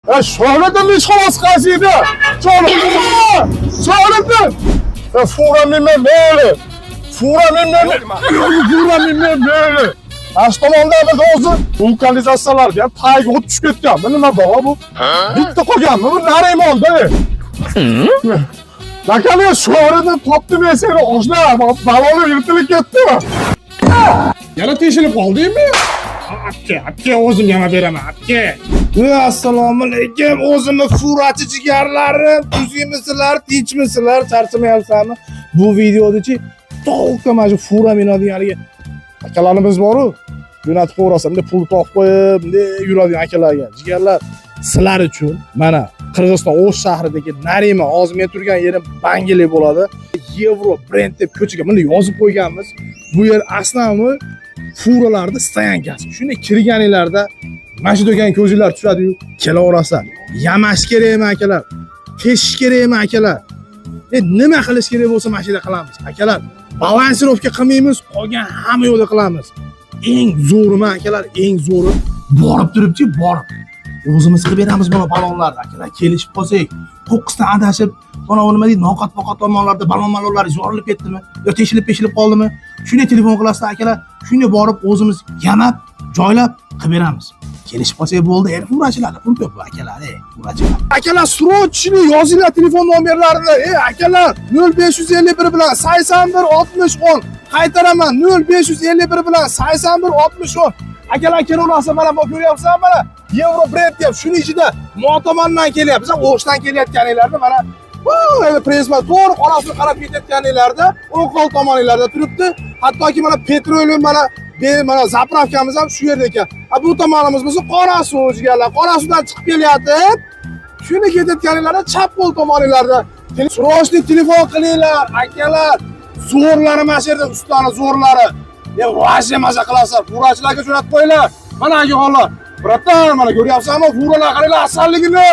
Şöhretin hiç havası kaçıydı. Şöhretin. Fura minme böyle. Fura minme böyle. Ashtomonda biz o'zi vulkanizatsiyalarga tayga o'tib tushib ketgan. Nima bor bu? Bitta qolganmi? Bu Narimonda. Nakaliga sho'rida topdim men seni oshna. Baloni yirtilib ketdimi? Yana teshilib qoldingmi? Aka, o'zim yana beraman, aka. Assalomu alaykum, o'zimni furachi jigarlarim. Tuzingmisizlar, tinchmisizlar, charchamayapsizlarmi? Bu videodachi to'liq mana shu fura minadiganlarga akalarimiz bor-ku. Jo'natib qo'yarsan, bunday pul topib qo'yib, bunday yuradigan akalarga. Jigarlar, sizlar uchun mana Qirg'iziston O'sh shahridagi Nariman, hozir men turgan yerim Bangeli bo'ladi. Yevro brend deb ko'chaga bunday yozib qo'yganmiz. Bu yer aslan furalarda stoyankasi. Shunday kirganinglarda mana shu do'kon ko'zinglar tushadi-yu, kelaverasizlar. Yamash kerakmi akalar? Keshish kerakmi akalar? Nima qilish kerak bo'lsa mana shunday qilamiz. Akalar, balansirovka qilmaymiz, qolgan hamma yo'lda qilamiz. Eng zo'rimi akalar, eng zo'ri borib turibchi, borib. O'zimiz qilib beramiz mana balonlarni. Akalar, kelishib qolsak, qo'qqisdan adashib, mana nima deydi, noqat-poqat tomonlarda balonlar yorilib ketdimi yo teshilib qoldimi? Shunday telefon qilasizlar akalar, shunday borib o'zimiz yamab, joylab qilib beramiz. Kelishib qolsak bo'ldi, furachilarga pul ko'p akalar, furachilar. Akalar, srochni yozinglar telefon nomerlarini. Akalar, 0551 bilan 81 60 10. Qaytaraman, 0551 bilan 81 60 10. Akalar, kelaverasiz, mana bu ko'ryapsan mana. Yevro brend deb shuni ichida motomondan kelyapmiz. O'shdan kelayotganinglarda mana prezma to'g'ri qorasini qarab ketayotganinglarda, o'ng qo'l tomoninglarda turibdi. Hattoki mana petrolium mana zapravkamiz ham shu yerda ekan. Bu tomonimiz bo'lsa qora suv jigarlar, qora suvdan chiqib kelyapti. Shuni ketayotganinglarda chap qo'l tomoninglarda srochli telefon qilinglar, akalar. Zo'rlari mana shu yerda ustani zo'rlari. Vaje maza qilasizlar. Furachilarga jo'natib qo'yinglar. Mana aka hollar. Bratan, mana ko'ryapsanmi? Furalar qaranglar asalligini.